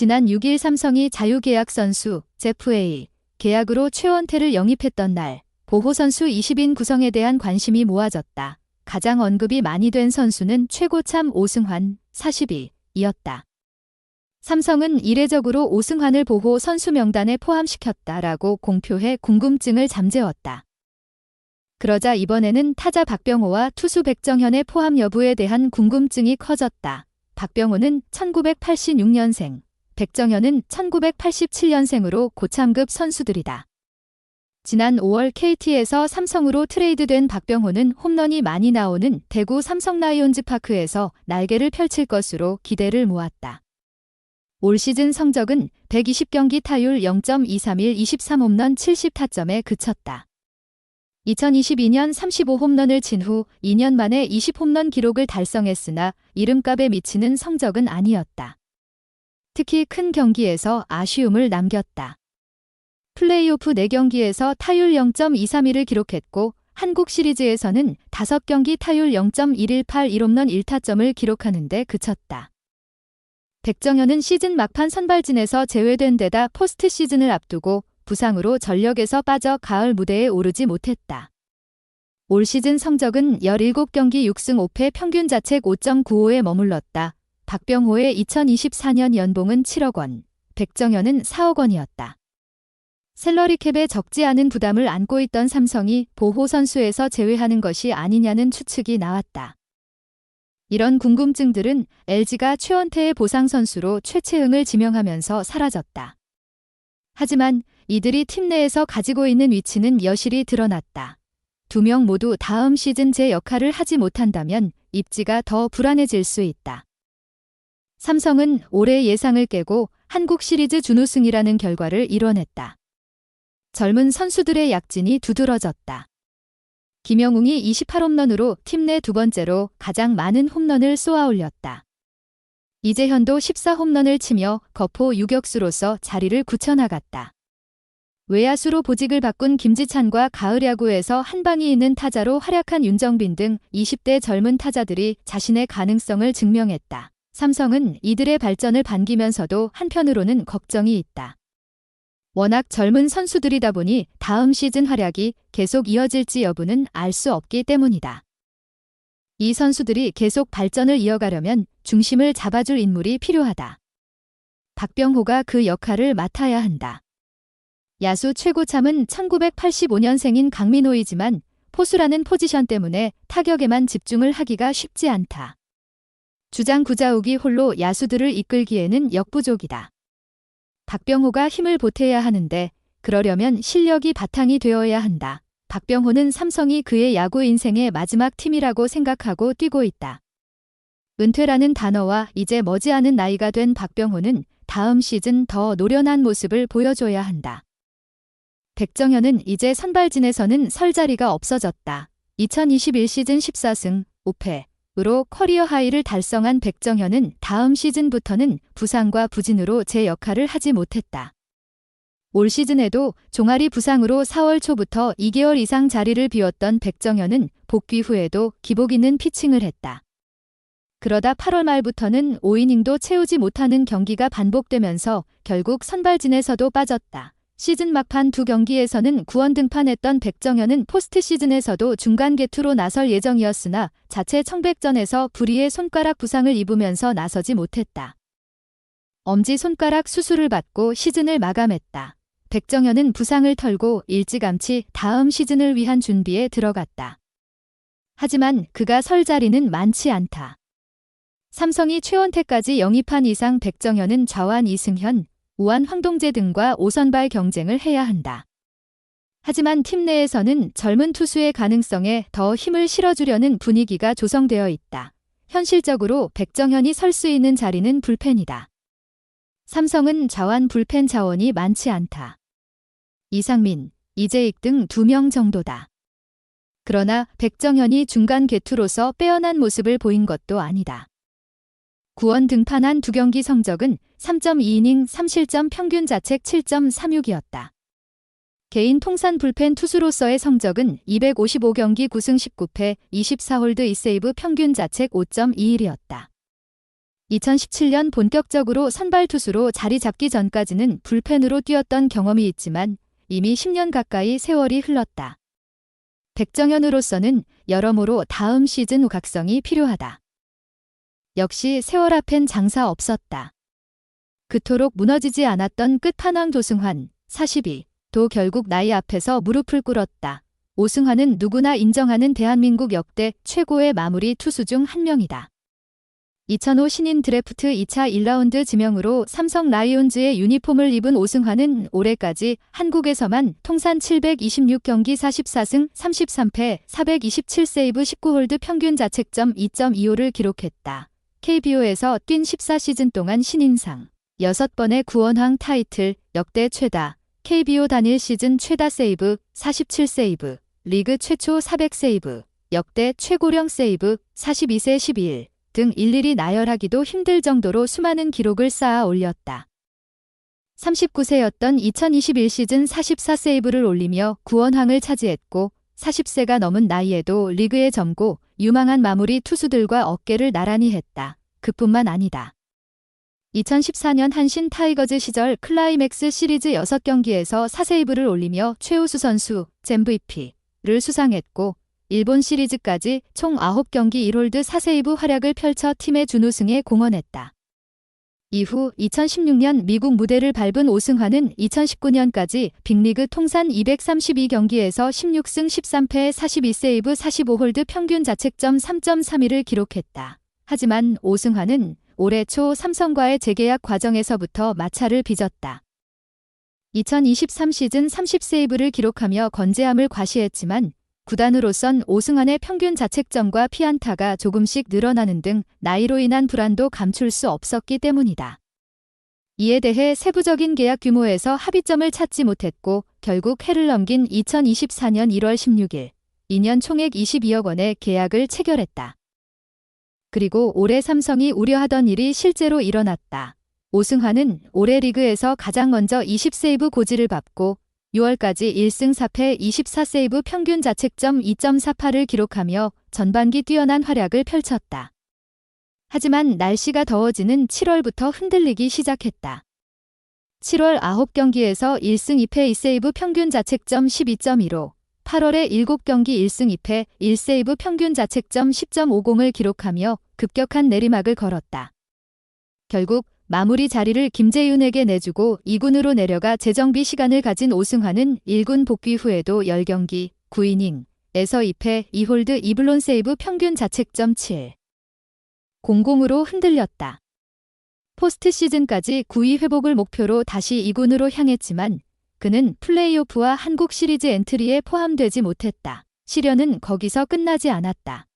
지난 6일 삼성이 자유계약 선수 제프 A. 계약으로 최원태를 영입했던 날, 보호선수 20인 구성에 대한 관심이 모아졌다. 가장 언급이 많이 된 선수는 최고참 오승환, 42이었다. 삼성은 이례적으로 오승환을 보호 선수 명단에 포함시켰다라고 공표해 궁금증을 잠재웠다. 그러자 이번에는 타자 박병호와 투수 백정현의 포함 여부에 대한 궁금증이 커졌다. 박병호는 1986년생, 백정현은 1987년생으로 고참급 선수들이다. 지난 5월 KT에서 삼성으로 트레이드된 박병호는 홈런이 많이 나오는 대구 삼성 라이온즈 파크에서 날개를 펼칠 것으로 기대를 모았다. 올 시즌 성적은 120경기 타율 0.231, 23홈런 70타점에 그쳤다. 2022년 35홈런을 친 후 2년 만에 20홈런 기록을 달성했으나 이름값에 미치는 성적은 아니었다. 특히 큰 경기에서 아쉬움을 남겼다. 플레이오프 4경기에서 타율 0.231을 기록했고 한국 시리즈에서는 5경기 타율 0.118, 1홈런 1타점을 기록하는 데 그쳤다. 백정현은 시즌 막판 선발진에서 제외된 데다 포스트 시즌을 앞두고 부상으로 전력에서 빠져 가을 무대에 오르지 못했다. 올 시즌 성적은 17경기 6승 5패 평균 자책 5.95에 머물렀다. 박병호의 2024년 연봉은 7억 원, 백정현은 4억 원이었다. 셀러리캡에 적지 않은 부담을 안고 있던 삼성이 보호 선수에서 제외하는 것이 아니냐는 추측이 나왔다. 이런 궁금증들은 LG가 최원태의 보상 선수로 최채흥을 지명하면서 사라졌다. 하지만 이들이 팀 내에서 가지고 있는 위치는 여실히 드러났다. 두 명 모두 다음 시즌 제 역할을 하지 못한다면 입지가 더 불안해질 수 있다. 삼성은 올해 예상을 깨고 한국 시리즈 준우승이라는 결과를 이뤄냈다. 젊은 선수들의 약진이 두드러졌다. 김영웅이 28홈런으로 팀 내 두 번째로 가장 많은 홈런을 쏘아 올렸다. 이재현도 14홈런을 치며 거포 유격수로서 자리를 굳혀나갔다. 외야수로 보직을 바꾼 김지찬과 가을 야구에서 한방이 있는 타자로 활약한 윤정빈 등 20대 젊은 타자들이 자신의 가능성을 증명했다. 삼성은 이들의 발전을 반기면서도 한편으로는 걱정이 있다. 워낙 젊은 선수들이다 보니 다음 시즌 활약이 계속 이어질지 여부는 알 수 없기 때문이다. 이 선수들이 계속 발전을 이어가려면 중심을 잡아줄 인물이 필요하다. 박병호가 그 역할을 맡아야 한다. 야수 최고참은 1985년생인 강민호이지만 포수라는 포지션 때문에 타격에만 집중을 하기가 쉽지 않다. 주장 구자욱이 홀로 야수들을 이끌기에는 역부족이다. 박병호가 힘을 보태야 하는데 그러려면 실력이 바탕이 되어야 한다. 박병호는 삼성이 그의 야구 인생의 마지막 팀이라고 생각하고 뛰고 있다. 은퇴라는 단어와 이제 머지않은 나이가 된 박병호는 다음 시즌 더 노련한 모습을 보여줘야 한다. 백정현은 이제 선발진에서는 설 자리가 없어졌다. 2021 시즌 14승 5패으로 커리어 하이를 달성한 백정현은 다음 시즌부터는 부상과 부진으로 제 역할을 하지 못했다. 올 시즌에도 종아리 부상으로 4월 초부터 2개월 이상 자리를 비웠던 백정현은 복귀 후에도 기복 있는 피칭을 했다. 그러다 8월 말부터는 5이닝도 채우지 못하는 경기가 반복되면서 결국 선발진에서도 빠졌다. 시즌 막판 2경기에서는 구원 등판했던 백정현은 포스트 시즌에서도 중간 개투로 나설 예정이었으나 자체 청백전에서 불의의 손가락 부상을 입으면서 나서지 못했다. 엄지손가락 수술을 받고 시즌을 마감했다. 백정현은 부상을 털고 일찌감치 다음 시즌을 위한 준비에 들어갔다. 하지만 그가 설 자리는 많지 않다. 삼성이 최원태까지 영입한 이상 백정현은 좌완 이승현, 우완 황동재 등과 5선발 경쟁을 해야 한다. 하지만 팀 내에서는 젊은 투수의 가능성에 더 힘을 실어주려는 분위기가 조성되어 있다. 현실적으로 백정현이 설 수 있는 자리는 불펜이다. 삼성은 좌완 불펜 자원이 많지 않다. 이상민, 이재익 등 2명 정도다. 그러나 백정현이 중간 개투로서 빼어난 모습을 보인 것도 아니다. 구원 등판한 2경기 성적은 3.2이닝 3실점 평균 자책 7.36이었다. 개인 통산 불펜 투수로서의 성적은 255경기 9승 19패 24홀드 2세이브 평균 자책 5.21이었다. 2017년 본격적으로 선발 투수로 자리 잡기 전까지는 불펜으로 뛰었던 경험이 있지만 이미 10년 가까이 세월이 흘렀다. 백정현으로서는 여러모로 다음 시즌 각성이 필요하다. 역시 세월 앞엔 장사 없었다. 그토록 무너지지 않았던 끝판왕 도승환, 42도 결국 나이 앞에서 무릎을 꿇었다. 오승환은 누구나 인정하는 대한민국 역대 최고의 마무리 투수 중 한 명이다. 2005 신인 드래프트 2차 1라운드 지명으로 삼성 라이온즈의 유니폼을 입은 오승환은 올해까지 한국에서만 통산 726경기 44승 33패 427세이브 19홀드 평균 자책점 2.25를 기록했다. KBO에서 뛴 14시즌 동안 신인상 6번의 구원왕 타이틀, 역대 최다, KBO 단일 시즌 최다 세이브 47세이브, 리그 최초 400세이브, 역대 최고령 세이브 42세 12일 등 일일이 나열하기도 힘들 정도로 수많은 기록을 쌓아 올렸다. 39세였던 2021 시즌 44세이브를 올리며 구원왕을 차지했고 40세가 넘은 나이에도 리그의 젊고 유망한 마무리 투수들과 어깨를 나란히 했다. 그뿐만 아니다. 2014년 한신 타이거즈 시절 클라이맥스 시리즈 6경기에서 4세이브를 올리며 최우수 선수 MVP를 수상했고 일본 시리즈까지 총 9경기 1홀드 4세이브 활약을 펼쳐 팀의 준우승에 공헌했다. 이후 2016년 미국 무대를 밟은 오승환은 2019년까지 빅리그 통산 232경기에서 16승 13패 42세이브 45홀드 평균 자책점 3.32를 기록했다. 하지만 오승환은 올해 초 삼성과의 재계약 과정에서부터 마찰을 빚었다. 2023 시즌 30세이브를 기록하며 건재함을 과시했지만 구단으로선 오승환의 평균 자책점과 피안타가 조금씩 늘어나는 등 나이로 인한 불안도 감출 수 없었기 때문이다. 이에 대해 세부적인 계약 규모에서 합의점을 찾지 못했고 결국 해를 넘긴 2024년 1월 16일 2년 총액 22억 원의 계약을 체결했다. 그리고 올해 삼성이 우려하던 일이 실제로 일어났다. 오승환은 올해 리그에서 가장 먼저 20세이브 고지를 밟고 6월까지 1승 4패 24세이브 평균 자책점 2.48을 기록하며 전반기 뛰어난 활약을 펼쳤다. 하지만 날씨가 더워지는 7월부터 흔들리기 시작했다. 7월 9경기에서 1승 2패 2세이브 평균 자책점 12.15, 8월에 7경기 1승 2패 1세이브 평균 자책점 10.50을 기록하며 급격한 내리막을 걸었다. 결국 마무리 자리를 김재윤에게 내주고 2군으로 내려가 재정비 시간을 가진 오승환은 1군 복귀 후에도 10경기 9이닝에서 2패 2홀드 2블론 세이브 평균 자책점 7. 00으로 흔들렸다. 포스트 시즌까지 9위 회복을 목표로 다시 2군으로 향했지만 그는 플레이오프와 한국 시리즈 엔트리에 포함되지 못했다. 시련은 거기서 끝나지 않았다.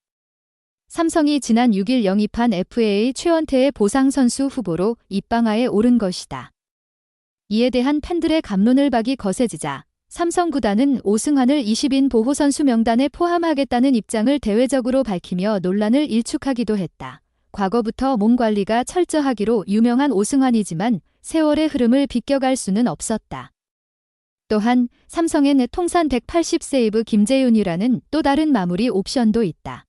삼성이 지난 6일 영입한 FA 최원태의 보상 선수 후보로 입방아에 오른 것이다. 이에 대한 팬들의 갑론을박이 거세지자 삼성 구단은 오승환을 20인 보호 선수 명단에 포함하겠다는 입장을 대외적으로 밝히며 논란을 일축하기도 했다. 과거부터 몸 관리가 철저하기로 유명한 오승환이지만 세월의 흐름을 비껴갈 수는 없었다. 또한 삼성엔 통산 180세이브 김재윤이라는 또 다른 마무리 옵션도 있다.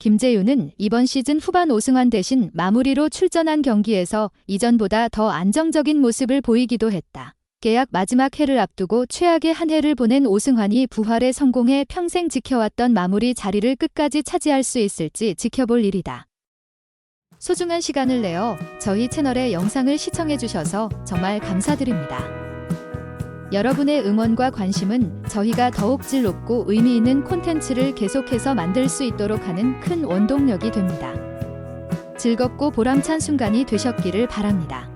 김재윤은 이번 시즌 후반 오승환 대신 마무리로 출전한 경기에서 이전보다 더 안정적인 모습을 보이기도 했다. 계약 마지막 해를 앞두고 최악의 한 해를 보낸 오승환이 부활에 성공해 평생 지켜왔던 마무리 자리를 끝까지 차지할 수 있을지 지켜볼 일이다. 소중한 시간을 내어 저희 채널의 영상을 시청해주셔서 정말 감사드립니다. 여러분의 응원과 관심은 저희가 더욱 질 높고 의미 있는 콘텐츠를 계속해서 만들 수 있도록 하는 큰 원동력이 됩니다. 즐겁고 보람찬 순간이 되셨기를 바랍니다.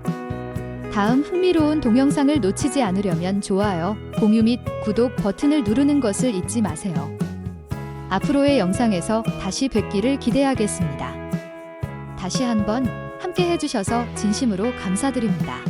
다음 흥미로운 동영상을 놓치지 않으려면 좋아요, 공유 및 구독 버튼을 누르는 것을 잊지 마세요. 앞으로의 영상에서 다시 뵙기를 기대하겠습니다. 다시 한번 함께 해주셔서 진심으로 감사드립니다.